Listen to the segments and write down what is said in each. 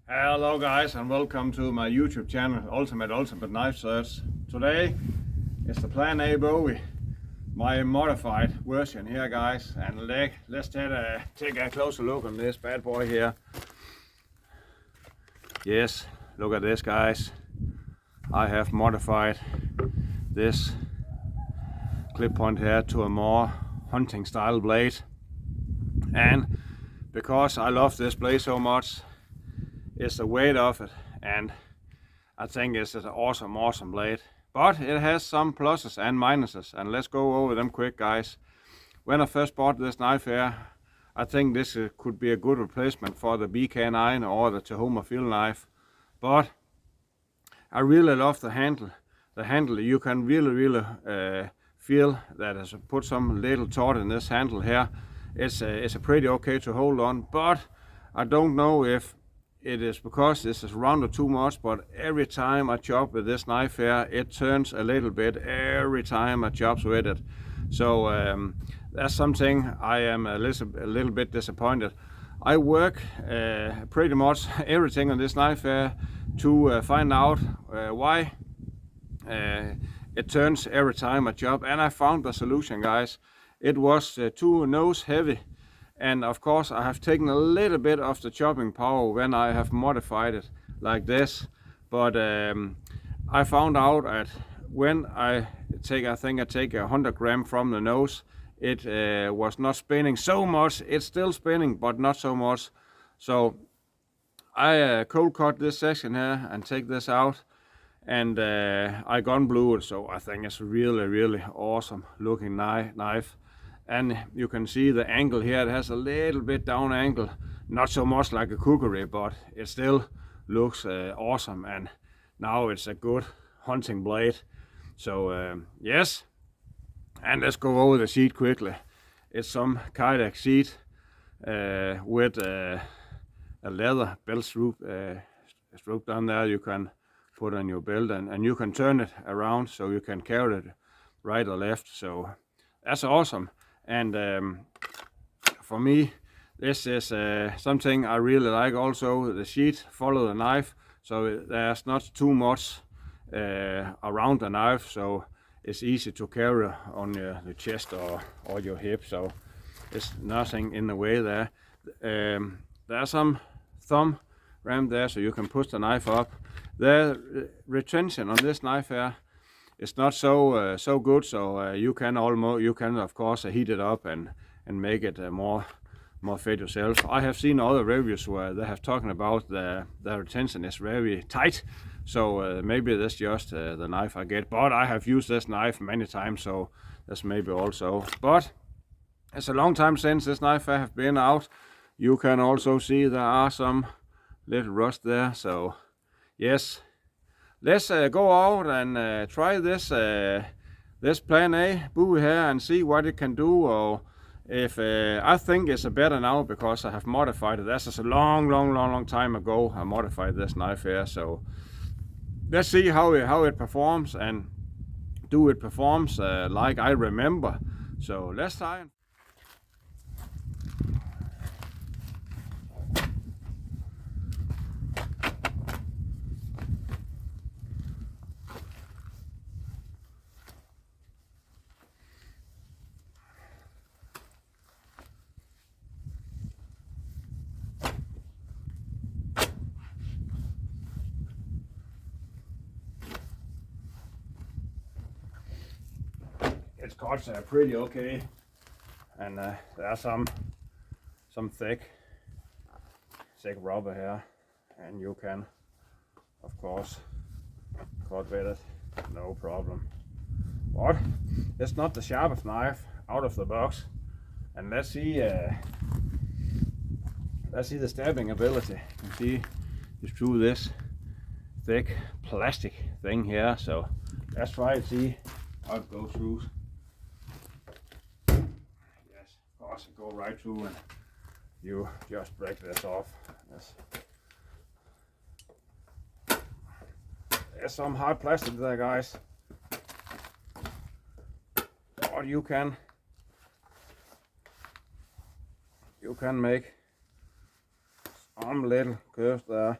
Hello guys, and welcome to my YouTube channel, Ultimate Knife Search. Today is the Plan A bowie, my modified version here guys, and let's take a closer look on this bad boy here. Yes, look at this guys. I have modified this clip point here to a more hunting style blade, and because I love this blade so much, it's the weight of it, and I think it's an awesome blade. But it has some pluses and minuses, and let's go over them quick guys. When I first bought this knife here, I think this could be a good replacement for the BK9 or the Tahoma field knife. But I really love the handle. The handle, you can really feel that has put some little thought in this handle here. It's a pretty okay to hold on, but I don't know if it is because this is rounded too much, but every time I chop with this knife here, it turns a little bit every time I chop with it. So that's something I am a little bit disappointed. I work pretty much everything on this knife here to find out why it turns every time I chop, and I found the solution guys. It was too nose heavy. And of course I have taken a little bit of the chopping power when I have modified it like this. But I found out that when I take 100 grams from the nose, it was not spinning so much. It's still spinning, but not so much. So I cold cut this section here and take this out, and I gun blew it. So I think it's really awesome looking knife. And you can see the angle here, it has a little bit down angle, not so much like a cookery, but it still looks awesome, and now it's a good hunting blade. So yes, and let's go over the sheet quickly. It's some Kydex sheet with a leather belt stroke down there you can put on your belt, and you can turn it around so you can carry it right or left. So that's awesome. And for me, this is something I really like also. The sheet follow the knife, so there's not too much around the knife, so it's easy to carry on the chest or your hip, so it's nothing in the way there. There's some thumb ram there, so you can push the knife up. The retention on this knife here, it's not so good, so you can of course heat it up and make it more fit yourself. I have seen other reviews where they have talking about the retention is very tight, so maybe that's just the knife I get. But I have used this knife many times, so that's maybe also. But it's a long time since this knife have been out. You can also see there are some little rust there. So yes. Let's go out and try this Plan A bowie here and see what it can do, or if I think it's a better now because I have modified it. That's just a long time ago I modified this knife here. So let's see how it performs, and do it performs like I remember. So let's try. Its cuts are pretty okay, and there are some thick rubber here, and you can of course cut with it. no problem. But it's not the sharpest knife out of the box. And let's see the stabbing ability. You can see it's through this thick plastic thing here. So let's try and see how it goes through. Yes, of course it goes right through, and you just break this off. Yes. There's some hard plastic there, guys. Or you can make some little curves there.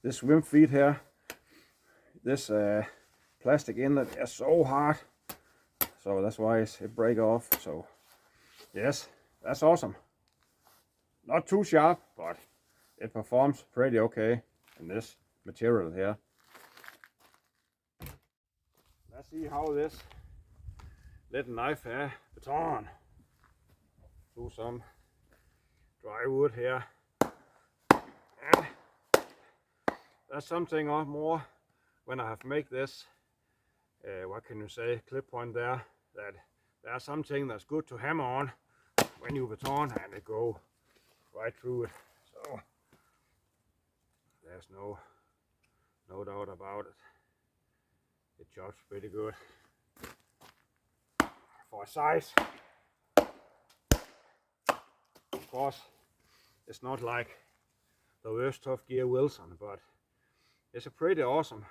This swim feet here, this plastic inlet is so hard, so that's why it break off. So yes, that's awesome. Not too sharp, but it performs pretty okay in this material here. Let's see how this little knife here baton through some dry wood here. And that's something more when I have made this, what can you say, clip point there, that there's something that's good to hammer on when you baton and it go right through it. So there's no doubt about it. It chops pretty good for size. Of course, it's not like the worst Tough Gear Wilson, but it's a pretty awesome.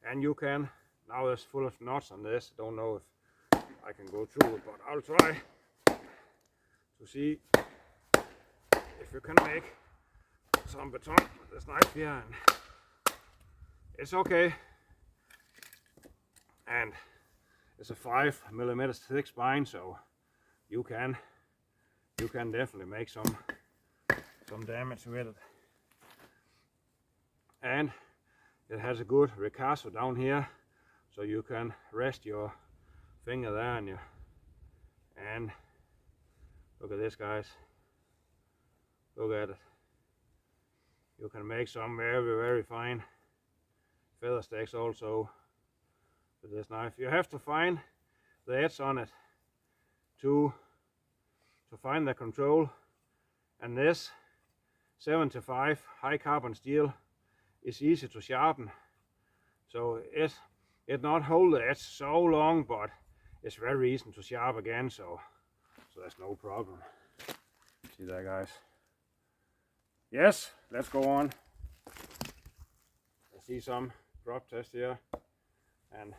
And you can, now it's full of knots on this, don't know if I can go through it, but I'll try to see if you can make some baton with this knife here. And it's okay, and it's a 5mm thick spine, so you can definitely make some damage with it. And it has a good ricasso down here, so you can rest your finger there and look at this, guys. Look at it. You can make some very fine feather stakes also with this knife. You have to find the edge on it to find the control, and this 75 high carbon steel is easy to sharpen, so it not hold the edge so long, but it's very easy to sharpen again, so that's no problem. See that, guys? Yes, let's go on. I see some drop test here, and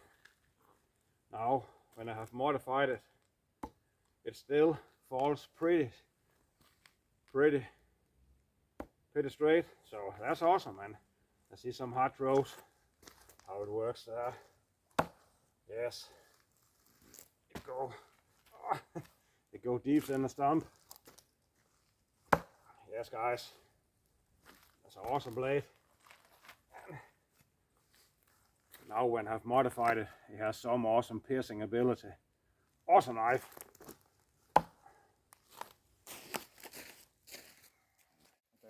now when I have modified it, it still falls pretty straight, so that's awesome, man. I see some hard throws, how it works there. Yes, it go deep in the stump. Yes, guys, that's an awesome blade. And now when I've modified it, it has some awesome piercing ability. Awesome knife. Okay,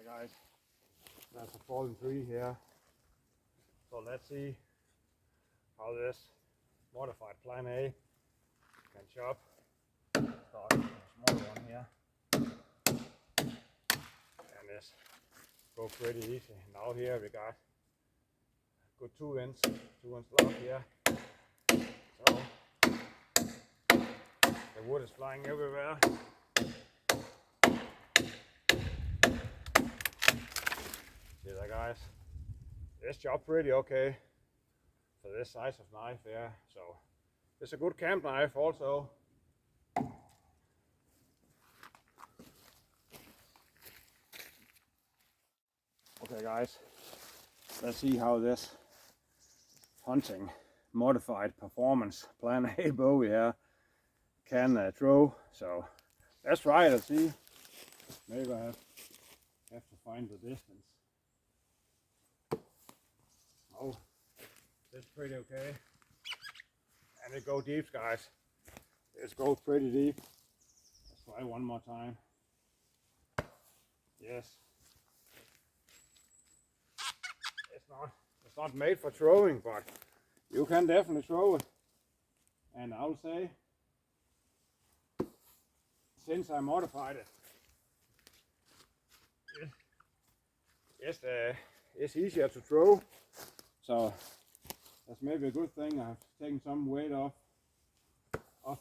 guys, that's a fallen tree here. So let's see how this modified Plan A can chop. Start with a small one here, and this go pretty easy. Now here we got a good 2 inch log here. So the wood is flying everywhere. See that, guys? This job pretty okay for this size of knife here. So it's a good camp knife also. Okay, guys, let's see how this hunting modified performance Plan A bowie here can throw. So let's try it and see. Maybe I have to find the distance. Oh, it's pretty okay. And it goes deep, guys. It goes pretty deep. Let's try one more time. Yes. It's not made for throwing, but you can definitely throw it. And I'll say, since I modified it, it's easier to throw. So that's maybe a good thing. I've taken some weight off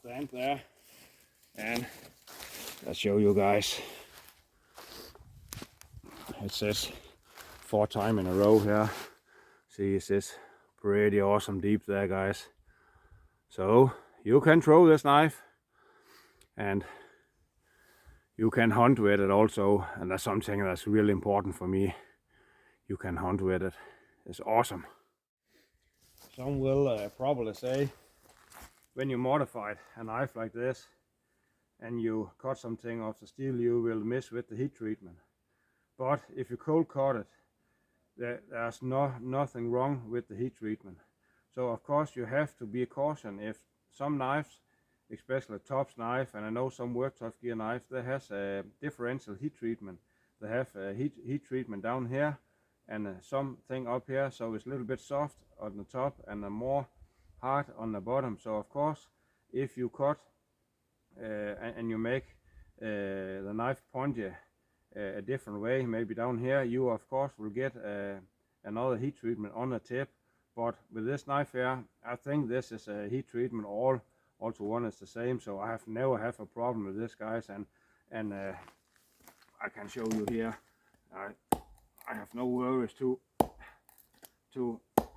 the end there. And I'll show you guys. It says 4 times in a row here. See, it says pretty awesome deep there, guys. So you can throw this knife and you can hunt with it also, and that's something that's really important for me. You can hunt with it. It's awesome. Some will probably say, when you modify a knife like this and you cut something off the steel, you will miss with the heat treatment. But if you cold cut it, there's nothing wrong with the heat treatment. So of course you have to be cautious. If some knives, especially Top's knife, and I know some work Top gear knife, they has a differential heat treatment. They have a heat treatment down here and something up here, so it's a little bit soft on the top and more hard on the bottom. So of course, if you cut and you make the knife pointy a different way, maybe down here, you of course will get another heat treatment on the tip. But with this knife here, I think this is a heat treatment all to one is the same, so I have never have a problem with this, guys. And I can show you here. I have no worries to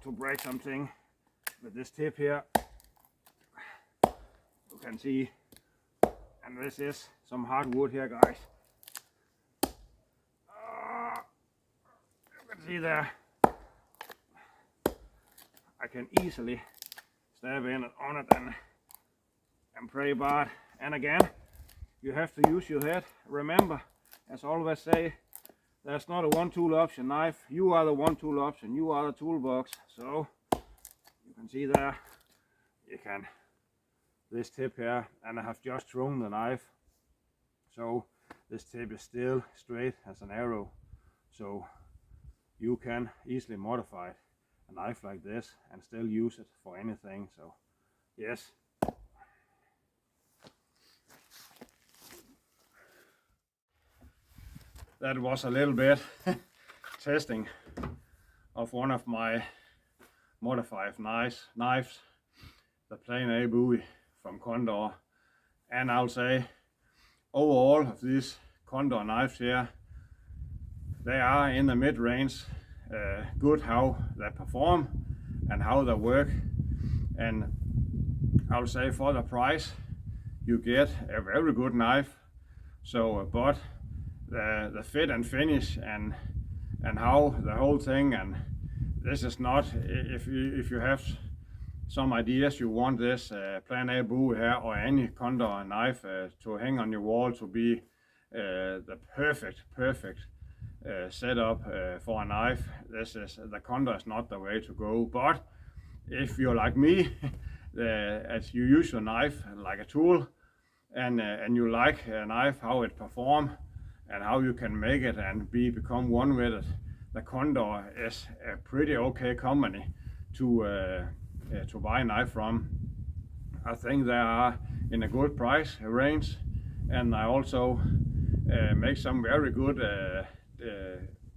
break something with this tip here. You can see, and this is some hard wood here, guys. You can see there. I can easily stab in on it and pray about. And again, you have to use your head. Remember, as I always say, there's not a one tool option knife. You are the one tool option. You are the toolbox. So you can see there, you can this tip here, and I have just thrown the knife. So this tip is still straight as an arrow. So you can easily modify a knife like this and still use it for anything. So yes. That was a little bit testing of one of my modified knives, the Plan A bowie from Condor. And I'll say, overall of these Condor knives here, they are in the mid-range, good how they perform and how they work. And I'll say for the price, you get a very good knife. So, but the fit and finish and how the whole thing, and this is not, if you have some ideas you want this Plan A bowie here or any Condor knife to hang on your wall to be the perfect setup for a knife, this is the Condor is not the way to go. But if you're like me, as you use your knife like a tool, and you like a knife how it performs and how you can make it and become one with it, the Condor is a pretty okay company to buy a knife from. I think they are in a good price range, and I also make some very good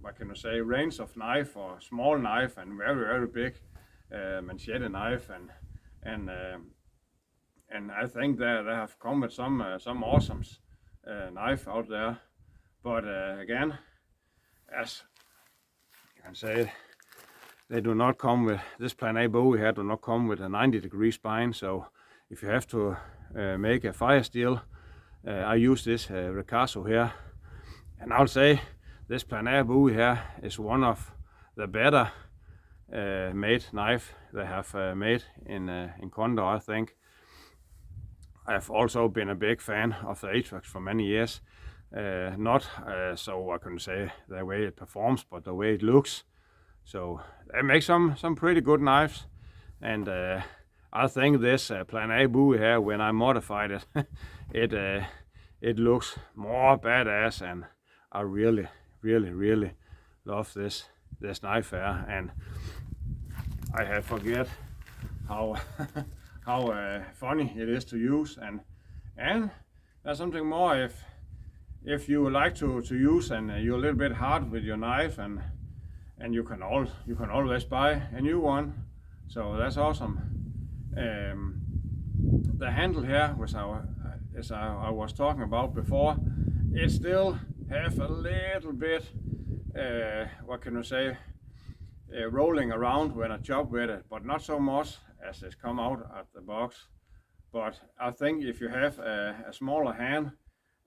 what can I say, range of knife, or small knife and very big machete knife, and I think they have come with some awesome knife out there. But again, as you can say, they do not come with, this Plan A bowie here do not come with a 90-degree spine. So if you have to make a fire steel, I use this Ricasso here. And I'll say this Plan A bowie here is one of the better made knife they have made in Condor, I think. I've also been a big fan of the Atrax for many years. Not so I couldn't say the way it performs, but the way it looks. So they make some pretty good knives, and I think this Plan A bowie here, when I modified it, it looks more badass, and I really love this knife here. And I have forget how how funny it is to use, and there's something more if you like to use and you're a little bit hard with your knife, and you can always buy a new one, so that's awesome. The handle here, which as I was talking about before, it still have a little bit what can you say, rolling around when I chop with it, but not so much as it's come out of the box. But I think if you have a smaller hand,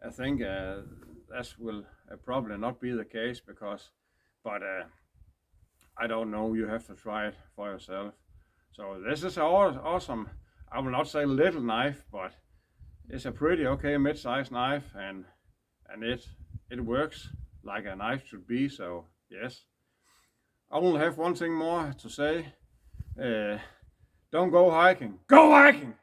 I think that will probably not be the case, but I don't know, you have to try it for yourself. So this is awesome, I will not say little knife, but it's a pretty okay mid-sized knife, and it works like a knife should be, so yes. I only have one thing more to say. Don't go hiking. Go hiking!